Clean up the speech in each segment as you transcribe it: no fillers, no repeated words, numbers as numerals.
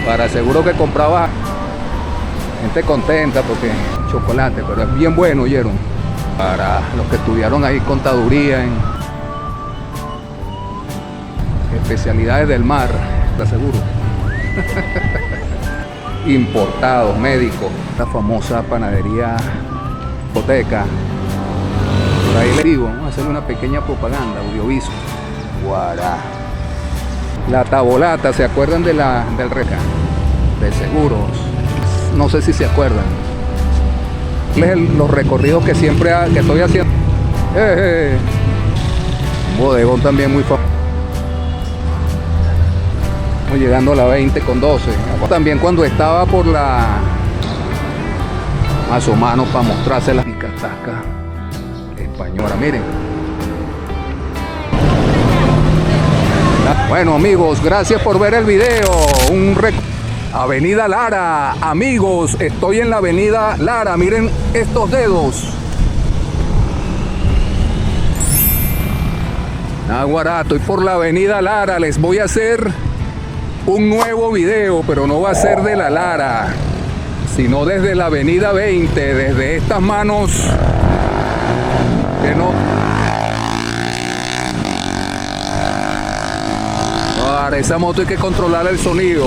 Para seguro que compraba gente contenta porque chocolate, pero es bien bueno, ¿oyeron? Para los que estudiaron ahí contaduría en especialidades del mar, te aseguro. Importados, médicos, la famosa panadería Boteca. Por ahí les digo, vamos a hacer una pequeña propaganda, audiovisual. Guará. La tabolata, ¿se acuerdan del reca? De seguros. No sé si se acuerdan. Los recorridos que siempre que estoy haciendo. Un bodegón también muy famoso. Estamos llegando a la 20 con 12. También cuando estaba por la más o menos para mostrarse la picataca española, miren. Bueno amigos, gracias por ver el video. Avenida Lara, amigos, estoy en la Avenida Lara, miren estos dedos. Naguará, estoy por la Avenida Lara, les voy a hacer un nuevo video, pero no va a ser de la Lara, sino desde la Avenida 20, desde estas manos que no. Para esa moto hay que controlar el sonido,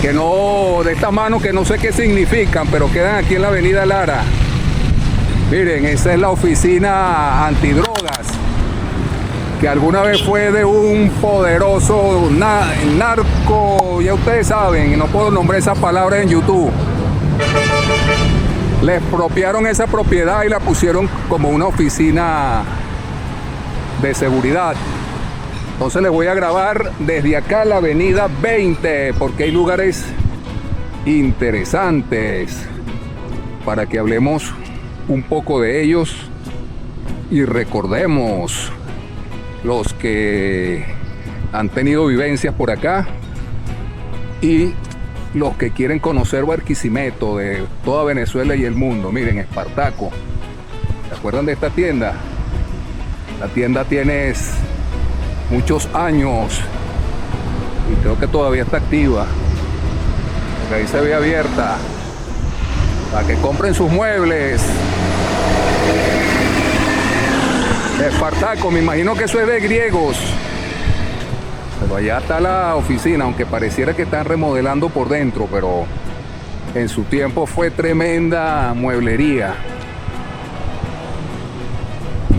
que no, de estas manos que no sé qué significan, pero quedan aquí en la Avenida Lara. Miren, esa es la oficina antidrogas, que alguna vez fue de un poderoso narco, ya ustedes saben, no puedo nombrar esas palabras en YouTube. Le expropiaron esa propiedad y la pusieron como una oficina de seguridad. Entonces les voy a grabar desde acá la Avenida 20, porque hay lugares interesantes para que hablemos un poco de ellos y recordemos los que han tenido vivencias por acá y los que quieren conocer Barquisimeto de toda Venezuela y el mundo. Miren, Espartaco, ¿se acuerdan de esta tienda? La tienda tiene muchos años y creo que todavía está activa, porque ahí se ve abierta para que compren sus muebles. Espartaco, me imagino que eso es de griegos, pero allá está la oficina, aunque pareciera que están remodelando por dentro, pero en su tiempo fue tremenda mueblería.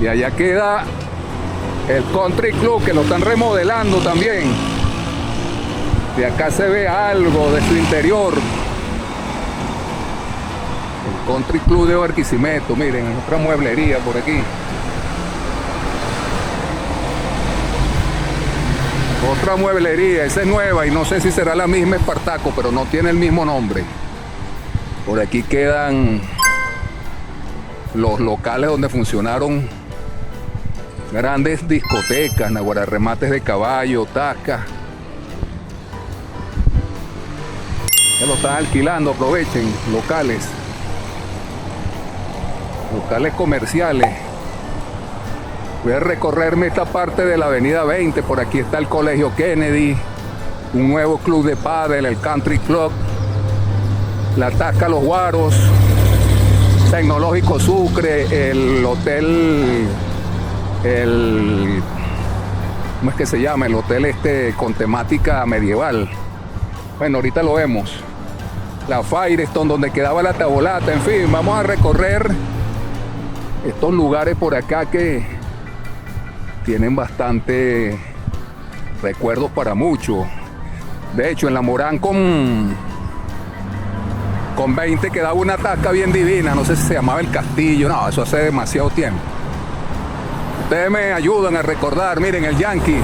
Y allá queda el Country Club, que lo están remodelando también. De acá se ve algo de su interior. El Country Club de Barquisimeto, miren, otra mueblería por aquí. Otra mueblería, esa es nueva y no sé si será la misma Espartaco, pero no tiene el mismo nombre. Por aquí quedan los locales donde funcionaron grandes discotecas, remates de caballo, tasca. Ya lo están alquilando, aprovechen, locales comerciales. Voy a recorrerme esta parte de la Avenida 20, por aquí está el Colegio Kennedy, un nuevo club de pádel, el Country Club, la Tasca Los Guaros, Tecnológico Sucre, el hotel, ¿cómo es que se llama? El hotel con temática medieval. Bueno, ahorita lo vemos. La Firestone, donde quedaba la tabolata, en fin, vamos a recorrer estos lugares por acá que tienen bastante recuerdos para muchos. De hecho, en la Morán con 20 quedaba una tasca bien divina, no sé si se llamaba El Castillo, no, eso hace demasiado tiempo. Ustedes me ayudan a recordar, miren el Yankee,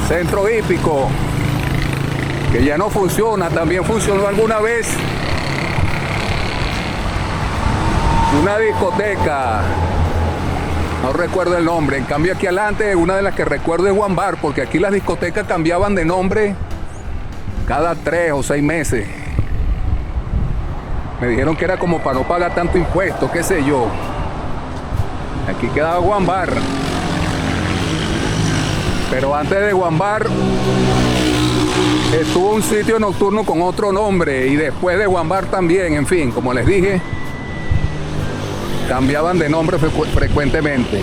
centro hípico, que ya no funciona, también funcionó alguna vez una discoteca, no recuerdo el nombre. En cambio aquí adelante, una de las que recuerdo es One Bar, porque aquí las discotecas cambiaban de nombre cada 3 o 6 meses. Me dijeron que era como para no pagar tanto impuesto, qué sé yo. Aquí quedaba One Bar. Pero antes de One Bar Estuvo un sitio nocturno con otro nombre y después de Juan Bar también, en fin, como les dije, cambiaban de nombre frecuentemente.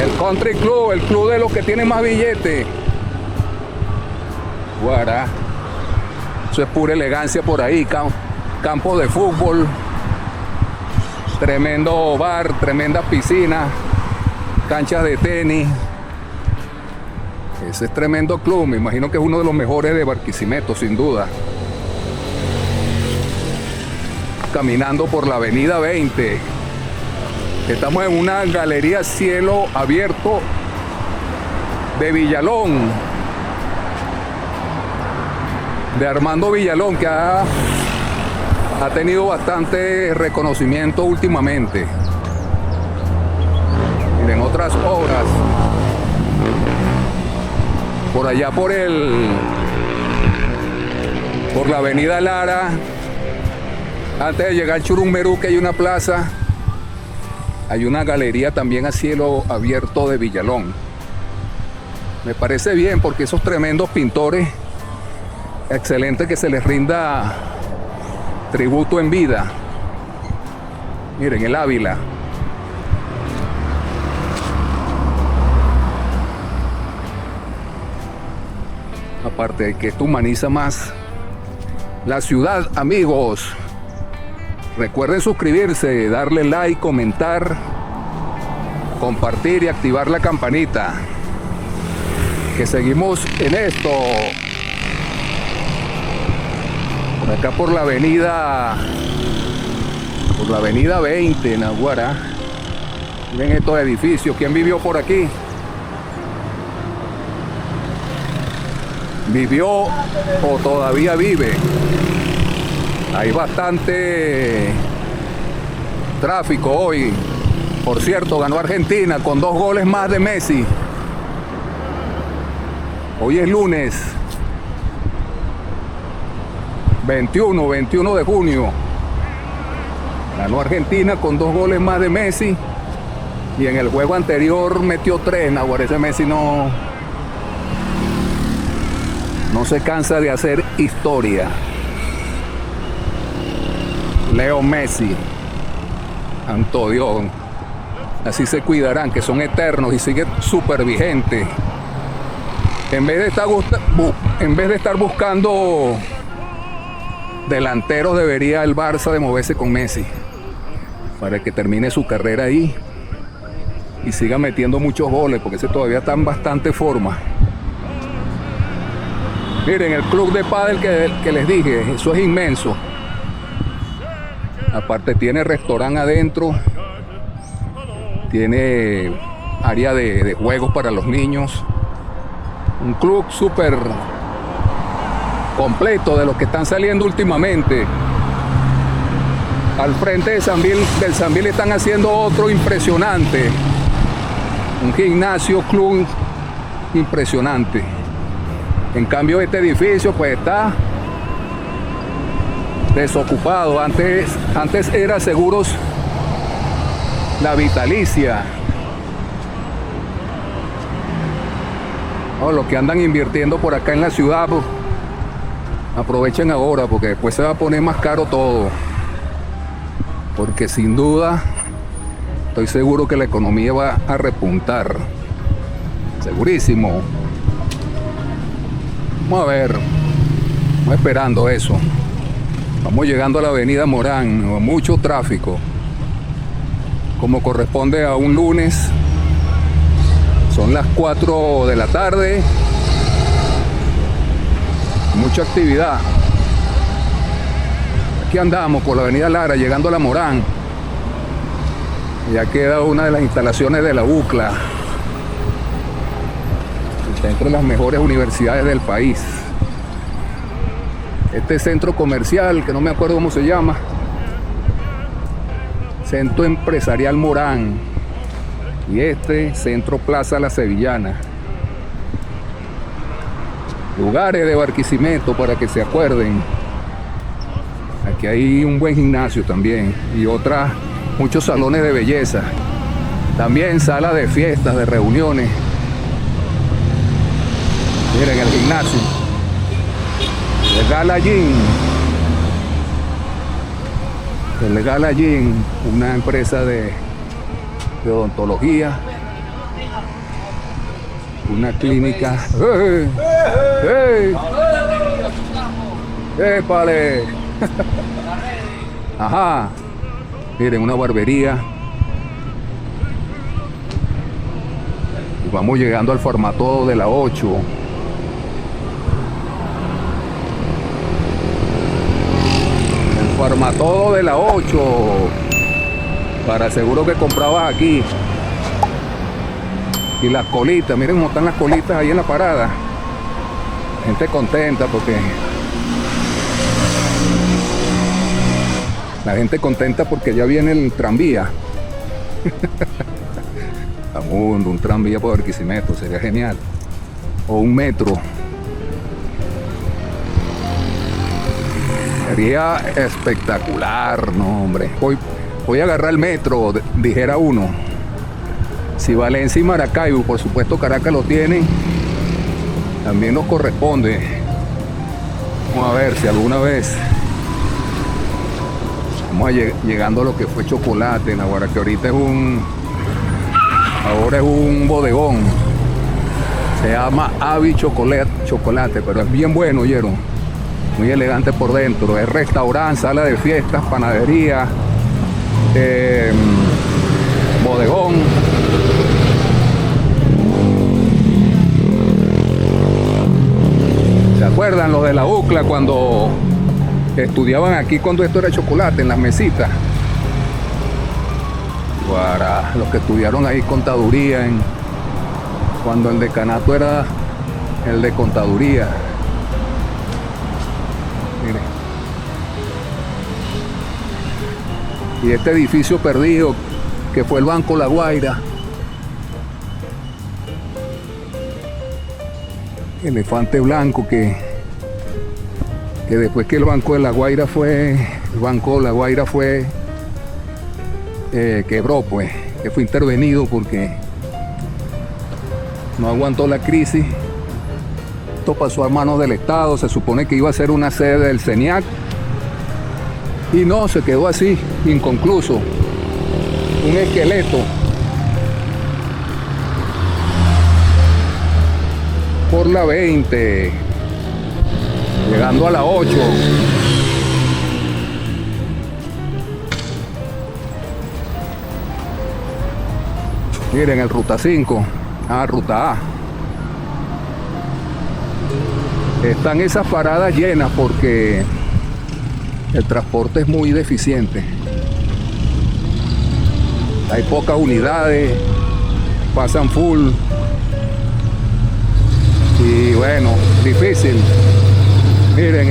El Country Club, el club de los que tienen más billetes. Guará. Eso es pura elegancia por ahí, campo de fútbol, tremendo bar, tremenda piscina, canchas de tenis. Ese es tremendo club, me imagino que es uno de los mejores de Barquisimeto, sin duda. Caminando por la avenida 20. Estamos en una galería cielo abierto de Villalón, de Armando Villalón, que ha tenido bastante reconocimiento últimamente. Miren, otras obras. Por allá por la avenida Lara, antes de llegar al Churumberú, que hay una plaza, hay una galería también a cielo abierto de Villalón. Me parece bien porque esos tremendos pintores, excelente que se les rinda tributo en vida. Miren, el Ávila. Aparte de que esto humaniza más la ciudad, amigos. Recuerden suscribirse, darle like, comentar, compartir y activar la campanita. Que seguimos en esto. Por acá por la avenida 20, Naguará. Miren estos edificios. ¿Quién vivió por aquí? ¿Vivió o todavía vive? Hay bastante tráfico hoy. Por cierto, ganó Argentina con 2 goles más de Messi. Hoy es lunes 21 de junio. Ganó Argentina con 2 goles más de Messi. Y en el juego anterior metió 3. Ahora ese Messi no se cansa de hacer historia. Leo Messi. Santo Dios. Así se cuidarán, que son eternos y sigue súper vigente. En vez de estar buscando delanteros, debería el Barça de moverse con Messi para que termine su carrera ahí y siga metiendo muchos goles, porque ese todavía está en bastante forma. Miren, el club de pádel que les dije, eso es inmenso. Aparte tiene restaurante adentro, tiene área de juegos para los niños. Un club súper completo de los que están saliendo últimamente. Al frente del Sambil están haciendo otro impresionante. Un gimnasio club impresionante. En cambio este edificio pues está desocupado. Antes era Seguros La Vitalicia. Los que andan invirtiendo por acá en la ciudad, pues, aprovechen ahora, porque después se va a poner más caro todo. Porque sin duda estoy seguro que la economía va a repuntar. Segurísimo. Vamos a ver. Vamos esperando eso. Vamos llegando a la avenida Morán. Mucho tráfico. Como corresponde a un lunes. Son las 4 de la tarde. Mucha actividad. Aquí andamos por la avenida Lara, llegando a la Morán. Ya queda una de las instalaciones de la UCLA. Está entre las mejores universidades del país. Este centro comercial, que no me acuerdo cómo se llama, Centro Empresarial Morán. Y este Centro Plaza La Sevillana. Lugares de Barquisimeto para que se acuerden. Aquí hay un buen gimnasio también y muchos salones de belleza. También salas de fiestas, de reuniones. Miren el gimnasio. El Gala Gym. El Gala Gym, una empresa de odontología, una clínica. ¡Hey! ¡Hey! ¡Épale! Ajá. Miren, una barbería. Y vamos llegando al Farmatodo de la 8. El Farmatodo de la 8. Para seguro que comprabas aquí. Y las colitas, miren cómo están las colitas ahí en la parada. Gente contenta porque... La gente contenta porque ya viene el tranvía. Un tranvía por Barquisimeto, sería genial. O un metro. Sería espectacular, no hombre. Voy a agarrar el metro, dijera uno. Si Valencia y Maracaibo, por supuesto Caracas lo tienen, también nos corresponde. Vamos a ver si alguna vez vamos llegando a lo que fue Chocolate, Naguará, que ahorita es ahora es un bodegón. Se llama Avi Chocolate, pero es bien bueno, ¿oyeron? Muy elegante por dentro. Es restaurante, sala de fiestas, panadería, bodegón. ¿Se acuerdan los de la UCLA cuando estudiaban aquí, cuando esto era Chocolate, en las mesitas? Para los que estudiaron ahí contaduría, cuando el decanato era el de contaduría. Miren. Y este edificio perdido que fue el Banco La Guaira. Elefante blanco que después que el Banco de La Guaira fue quebró, pues, que fue intervenido porque no aguantó la crisis. Esto pasó a manos del Estado. Se supone que iba a ser una sede del CENIAC y no, se quedó así, inconcluso, un esqueleto. Por la 20, llegando a la 8. Miren el Ruta 5, Ruta A. Están esas paradas llenas porque el transporte es muy deficiente. Hay pocas unidades, pasan full. Y bueno, difícil. Miren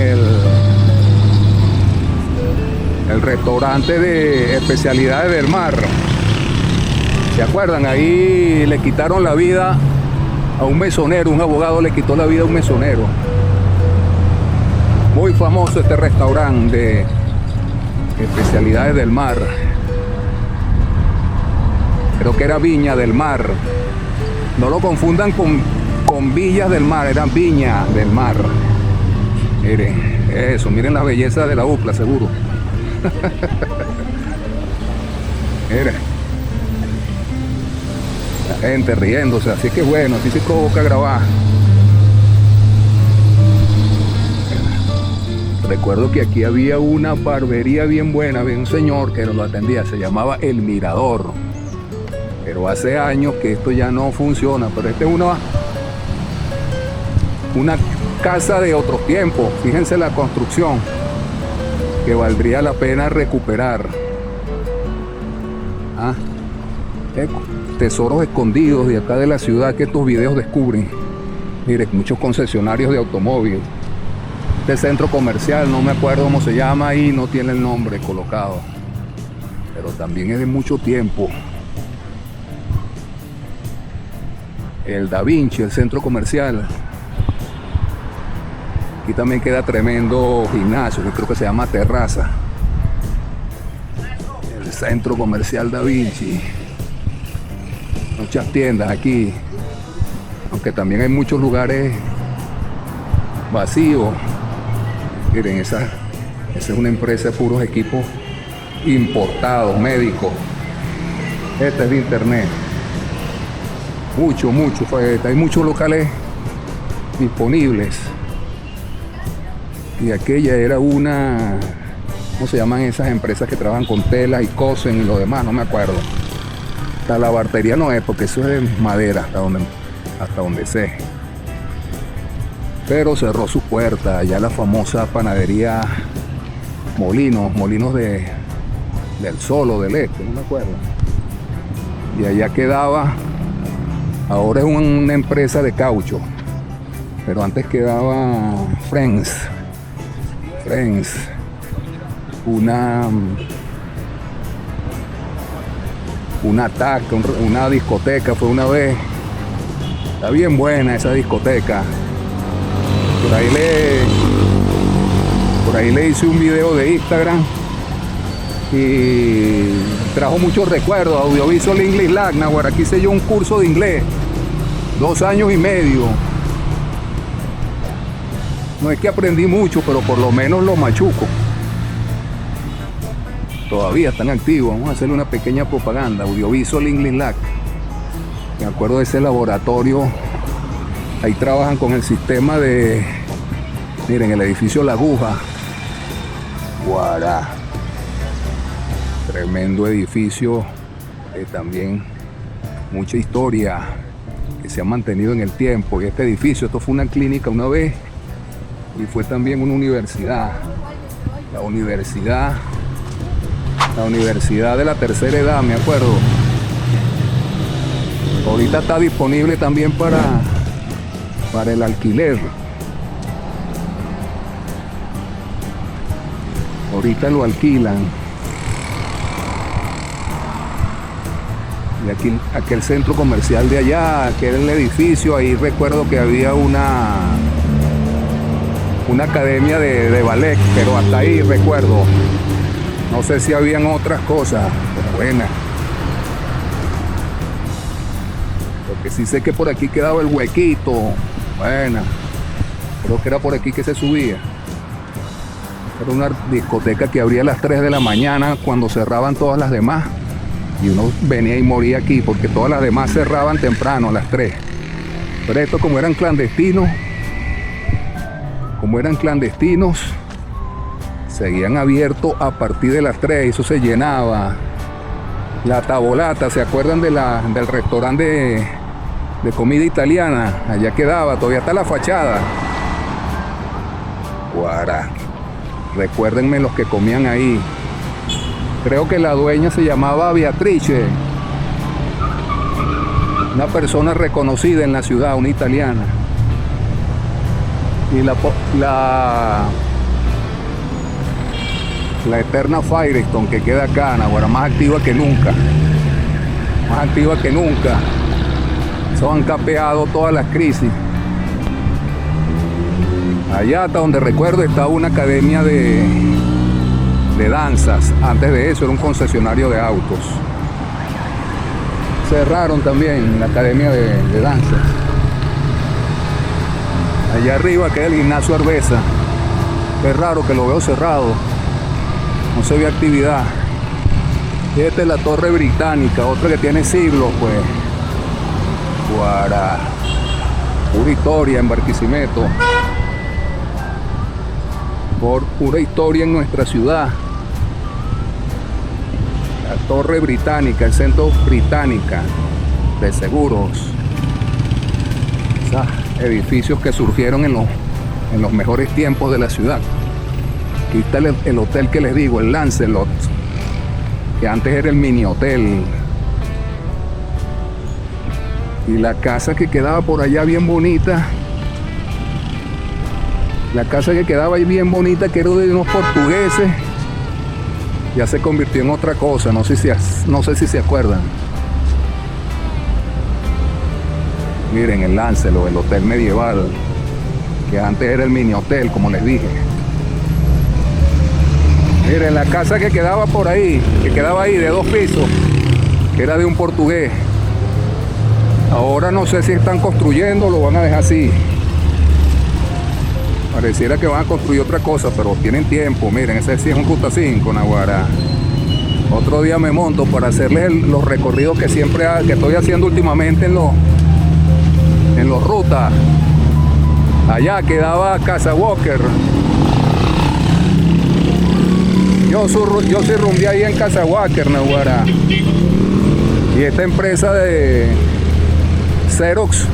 el restaurante de especialidades del mar. ¿Se acuerdan? Ahí le quitaron la vida a un mesonero, un abogado le quitó la vida a un mesonero. Muy famoso este restaurante de especialidades del mar. Creo que era Viña del Mar. No lo confundan con Villas del Mar, eran Viña del Mar. Miren, eso, miren la belleza de la UCLA, seguro. Miren. La gente riéndose, así que bueno, así se provoca grabar. Recuerdo que aquí había una barbería bien buena, había un señor que nos lo atendía, se llamaba El Mirador. Pero hace años que esto ya no funciona, pero esta es una casa de otros tiempos. Fíjense la construcción, que valdría la pena recuperar. Tesoros escondidos de acá de la ciudad que estos videos descubren. Miren, muchos concesionarios de automóviles. Este centro comercial, no me acuerdo cómo se llama ahí, no tiene el nombre colocado, pero también es de mucho tiempo. El Da Vinci, el centro comercial. Aquí también queda tremendo gimnasio, que creo que se llama Terraza. El centro comercial Da Vinci. Muchas tiendas aquí, aunque también hay muchos lugares vacíos. Miren, esa es una empresa de puros equipos importados, médicos. Esta es de internet. Mucho. Hay muchos locales disponibles. Y aquella era una, ¿cómo se llaman esas empresas que trabajan con telas y cosen y lo demás? No me acuerdo. La lavandería no es, porque eso es de madera, hasta donde sé. Pero cerró su puerta. Allá la famosa panadería Molinos del Sol o del Este, no me acuerdo. Y allá quedaba, ahora es una empresa de caucho, pero antes quedaba Friends, una taca, una discoteca fue una vez. Está bien buena esa discoteca. Por ahí le hice un video de Instagram y trajo muchos recuerdos. Audiovisual English Lab, ahora aquí hice yo un curso de inglés, 2 años y medio. No es que aprendí mucho, pero por lo menos lo machuco. Todavía están activos. Vamos a hacerle una pequeña propaganda. Audiovisual English Lab. Me acuerdo de ese laboratorio. Ahí trabajan con el sistema de, miren, el edificio La Aguja. Guará. Tremendo edificio. También mucha historia que se ha mantenido en el tiempo. Y este edificio, esto fue una clínica una vez y fue también una universidad. La universidad de la tercera edad, me acuerdo. Ahorita está disponible también para el alquiler. Ahorita lo alquilan. Y aquí, aquel centro comercial de allá, aquel edificio, ahí recuerdo que había una academia de ballet, pero hasta ahí recuerdo. No sé si habían otras cosas, pero buenas. Porque sí sé que por aquí quedaba el huequito. Buena. Creo que era por aquí que se subía. Era una discoteca que abría a las 3 de la mañana cuando cerraban todas las demás. Y uno venía y moría aquí porque todas las demás cerraban temprano a las 3. Pero esto como eran clandestinos, seguían abiertos a partir de las 3, eso se llenaba. La Tavolata, ¿se acuerdan del restaurante de comida italiana? Allá quedaba, todavía está la fachada. Guará. Recuérdenme los que comían ahí. Creo que la dueña se llamaba Beatrice. Una persona reconocida en la ciudad, una italiana. Y la eterna Firestone que queda acá, ahora más activa que nunca. Eso han capeado todas las crisis. Allá hasta donde recuerdo estaba una academia de danzas. Antes de eso era un concesionario de autos. Cerraron también la academia de danzas. Allá arriba queda el gimnasio Arbesa. Es raro que lo veo cerrado. No se ve actividad. Y esta es la Torre Británica, otra que tiene siglos, pues. Guará. Pura historia en Barquisimeto. Por pura historia en nuestra ciudad. La Torre Británica, el Centro Británica de Seguros. Esos edificios que surgieron en los mejores tiempos de la ciudad. Aquí está el hotel que les digo, el Lancelot, que antes era el mini hotel. Y la casa que quedaba por allá bien bonita. La casa que quedaba ahí bien bonita, que era de unos portugueses, ya se convirtió en otra cosa, no sé si se acuerdan. Miren el Lancelot, el hotel medieval, que antes era el mini hotel, como les dije. Miren la casa que quedaba por ahí, que quedaba ahí de 2 pisos, que era de un portugués. Ahora no sé si están construyendo o lo van a dejar así. Pareciera que van a construir otra cosa, pero tienen tiempo. Miren, ese sí es un Ruta 5, Naguará. Otro día me monto para hacerles los recorridos que siempre que estoy haciendo últimamente en los rutas. Allá quedaba Casa Walker. Yo sí rumbeé ahí en Casa Walker, Naguará. Y esta empresa de Xerox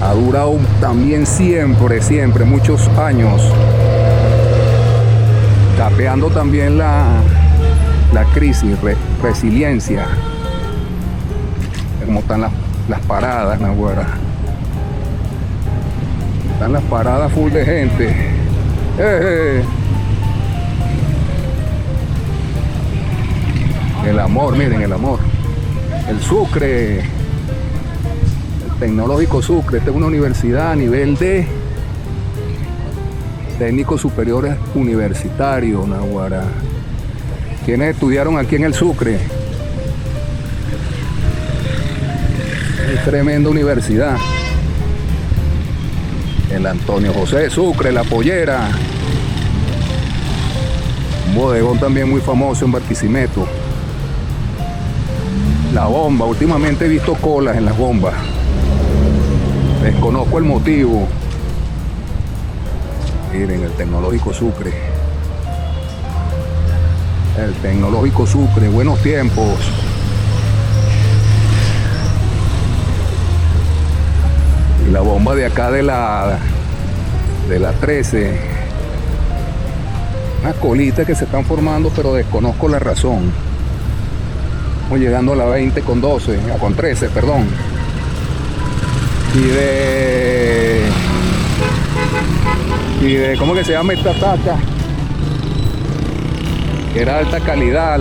ha durado también siempre, muchos años. Capeando también la crisis, resiliencia. Como están las paradas, Naguará. Están las paradas full de gente. El amor, miren el amor. El Sucre. El Tecnológico Sucre. Esta es una universidad a nivel de técnicos superiores universitarios, Naguará. ¿Quiénes estudiaron aquí en el Sucre? Es tremenda universidad. El Antonio José Sucre, La Pollera. Un bodegón también muy famoso en Barquisimeto. La Bomba, últimamente he visto colas en las bombas. Desconozco el motivo. Miren, el Tecnológico Sucre. El Tecnológico Sucre, buenos tiempos. Y la bomba de acá de la 13. Unas colitas que se están formando, pero desconozco la razón. Estamos llegando a la 20 con 12, con 13, perdón. Y de ¿cómo que se llama esta taca? Que era alta calidad,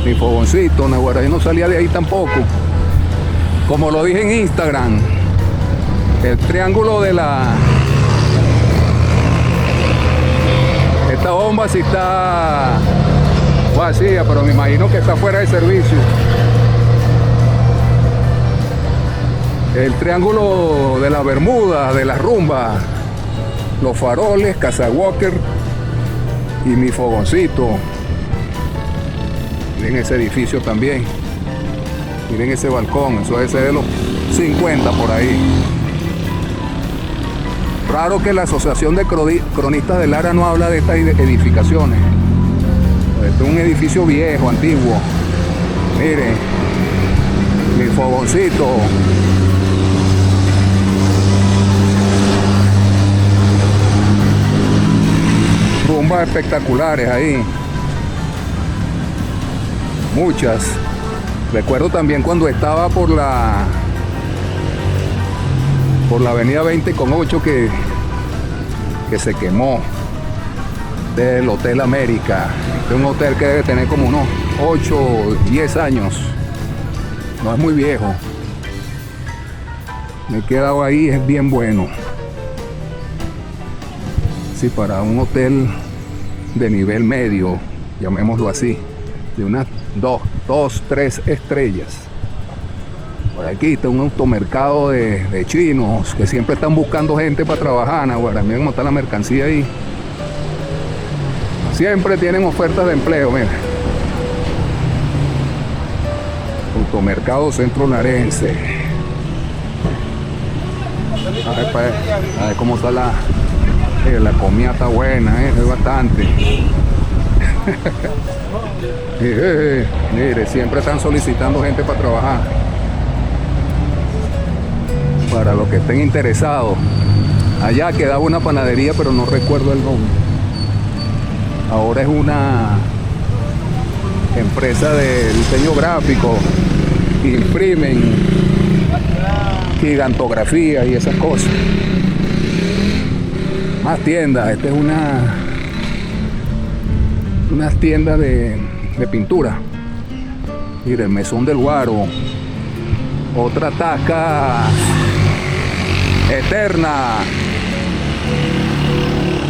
mi fogoncito, Naguará, yo no salía de ahí tampoco. Como lo dije en Instagram, el triángulo de esta bomba sí está vacía, pero me imagino que está fuera de servicio. El triángulo de la Bermuda, de la Rumba, los faroles, Casa Walker y mi fogoncito. Miren ese edificio también. Miren ese balcón, eso debe ser de los 50 por ahí. Raro que la Asociación de Cronistas del Lara no habla de estas edificaciones. Este es un edificio viejo, antiguo. Miren, mi fogoncito. Rumbas espectaculares ahí. Muchas. Recuerdo también cuando estaba por la avenida 20 con 8 que se quemó, del Hotel América. Es un hotel que debe tener como unos 8 o 10 años. No es muy viejo. Me he quedado ahí, es bien bueno. Sí, para un hotel de nivel medio, llamémoslo así, de unas 2, 3 estrellas. Por aquí está un automercado de chinos que siempre están buscando gente para trabajar. Ahora, miren cómo está la mercancía ahí. Siempre tienen ofertas de empleo, mira. Automercado Centro Larense. A ver cómo está la comida, está buena, es bastante. Mire, siempre están solicitando gente para trabajar. Para los que estén interesados. Allá quedaba una panadería, pero no recuerdo el nombre. Ahora es una empresa de diseño gráfico. Imprimen gigantografía y esas cosas. Más tiendas. Esta es unas tiendas de pintura. Mire, el Mesón del Guaro. Otra taca eterna.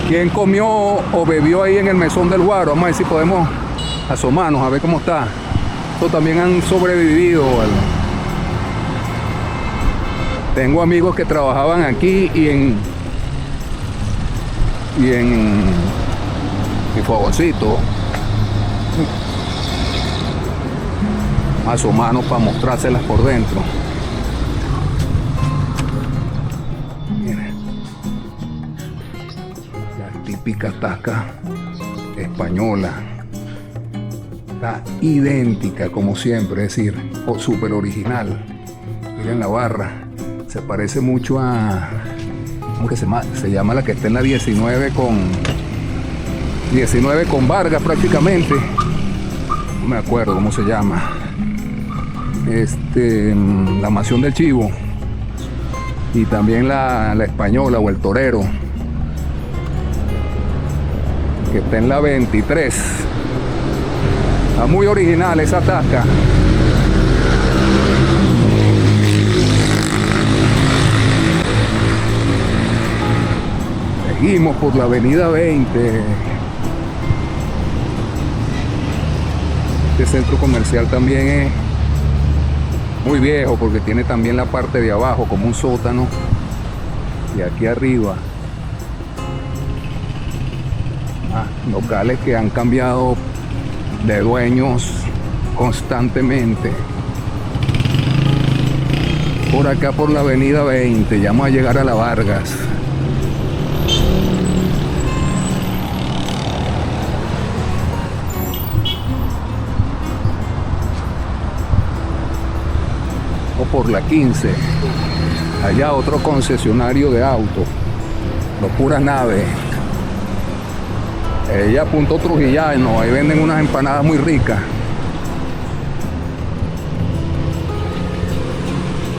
¿Quién comió o bebió ahí en el Mesón del Guaro? Vamos a ver si podemos asomarnos a ver cómo está. Estos también han sobrevivido. Tengo amigos que trabajaban aquí y y en mi fogoncito. Más o menos para mostrárselas por dentro. Miren. La típica taca española. Está idéntica como siempre, es decir, súper original. Miren la barra. Se parece mucho a... ¿Cómo que se llama? Se llama la que está en la 19 con Vargas prácticamente. No me acuerdo cómo se llama. La Mansión del Chivo. Y también la Española o el Torero, que está en la 23. Está muy original esa tasca. Seguimos por la avenida 20. Este centro comercial también es muy viejo porque tiene también la parte de abajo como un sótano, y aquí arriba locales que han cambiado de dueños constantemente. Por acá por la avenida 20 ya vamos a llegar a la Vargas. Por la 15, allá otro concesionario de autos, los puras naves. Ella Punto Trujillano, ahí venden unas empanadas muy ricas.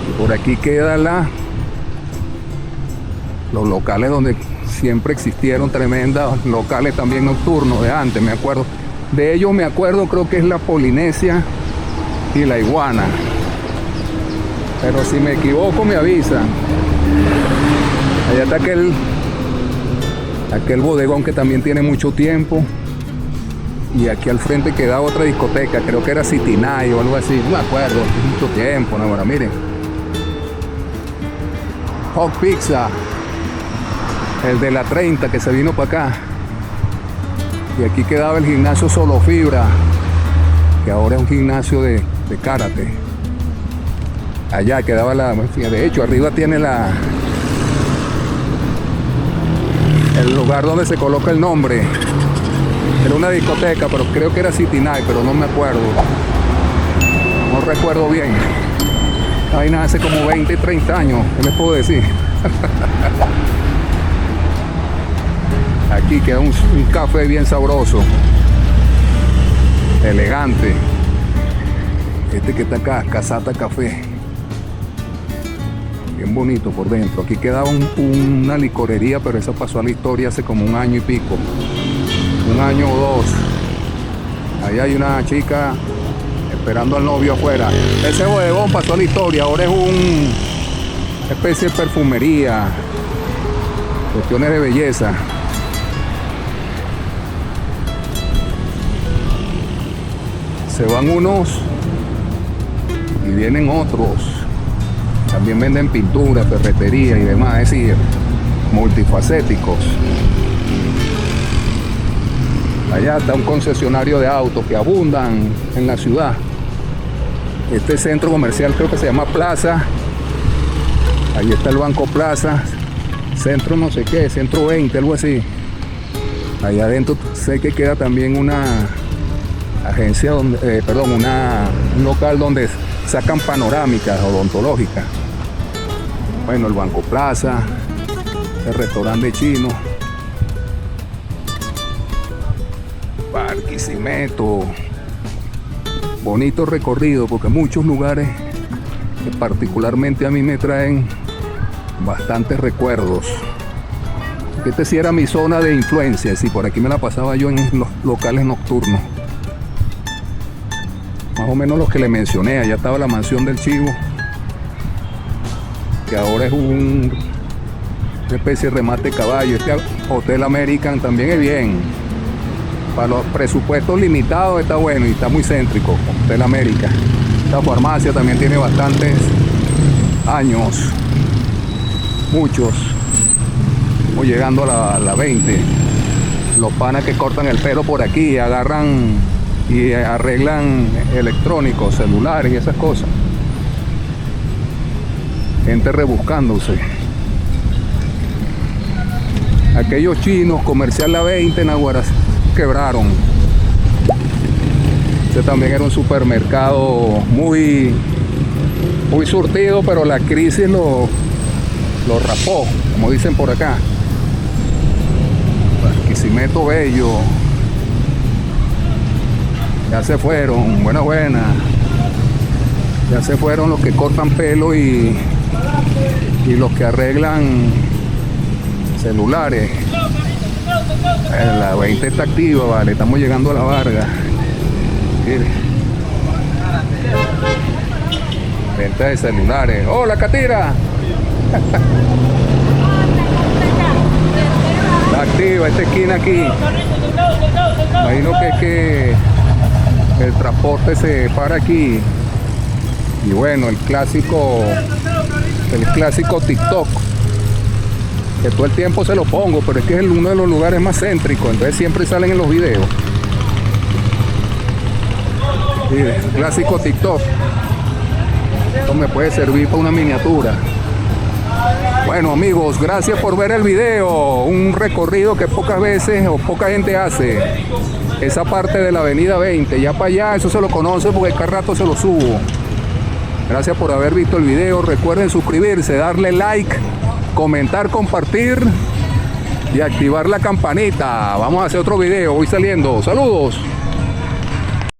Y por aquí queda los locales donde siempre existieron tremendos locales también nocturnos de antes, me acuerdo. De ellos me acuerdo, creo que es la Polinesia y la Iguana. Pero si me equivoco me avisan. Allá está aquel bodegón que también tiene mucho tiempo. Y aquí al frente queda otra discoteca, creo que era City Night o algo así. No me acuerdo, hace mucho tiempo, no, bueno, miren. Hot Pizza, el de la 30 que se vino para acá. Y aquí quedaba el gimnasio Solo Fibra, que ahora es un gimnasio de karate. Allá quedaba de hecho arriba tiene el lugar donde se coloca el nombre. Era una discoteca, pero creo que era City Night, pero no me acuerdo. No recuerdo bien. Ahí nada, hace como 20, 30 años, ¿qué les puedo decir? Aquí queda un café bien sabroso, elegante. Este que está acá, Casata Café. Bien bonito por dentro. Aquí quedaba una licorería, pero esa pasó a la historia hace como un año y pico. Un año o dos. Ahí hay una chica esperando al novio afuera. Ese bodegón pasó a la historia. Ahora es una especie de perfumería. Cuestiones de belleza. Se van unos y vienen otros. También venden pintura, ferretería y demás, es decir, multifacéticos. Allá está un concesionario de autos que abundan en la ciudad. Este centro comercial creo que se llama Plaza. Ahí está el Banco Plaza. Centro no sé qué, Centro 20, algo así. Allá adentro sé que queda también una agencia donde, un local donde sacan panorámicas odontológicas. Bueno, el Banco Plaza, el restaurante chino, Barquisimeto. Bonito recorrido porque muchos lugares que particularmente a mí me traen bastantes recuerdos. Este sí era mi zona de influencia, sí, por aquí me la pasaba yo en los locales nocturnos. Más o menos los que le mencioné. Allá estaba la Mansión del Chivo, que ahora es una especie de remate de caballo. Este Hotel American también es bien. Para los presupuestos limitados está bueno y está muy céntrico. Hotel American. Esta farmacia también tiene bastantes años. Muchos. estamos llegando a la 20. Los panas que cortan el pelo por aquí, agarran y arreglan electrónicos, celulares y esas cosas. Gente rebuscándose. Aquellos chinos, Comercial La 20 en Aguaras, quebraron. Este también era un supermercado muy surtido, pero la crisis lo rapó, como dicen por acá. Barquisimeto Bello. Ya se fueron, buena. Ya se fueron los que cortan pelo y los que arreglan celulares. La 20 está activa, vale, estamos llegando a la Vargas. Mire. Venta de celulares. ¡Hola, Catira! Está activa esta esquina aquí. Imagino que es que el transporte se para aquí. Y bueno, el clásico TikTok, que todo el tiempo se lo pongo, pero es que es uno de los lugares más céntricos, entonces siempre salen en los videos. Sí, el clásico TikTok. Esto me puede servir para una miniatura. Bueno, amigos, gracias por ver el video. Un recorrido que pocas veces o poca gente hace. Esa parte de la avenida 20, ya para allá, eso se lo conoce porque cada rato se lo subo. Gracias por haber visto el video. Recuerden suscribirse, darle like, comentar, compartir y activar la campanita. Vamos a hacer otro video. Voy saliendo. Saludos.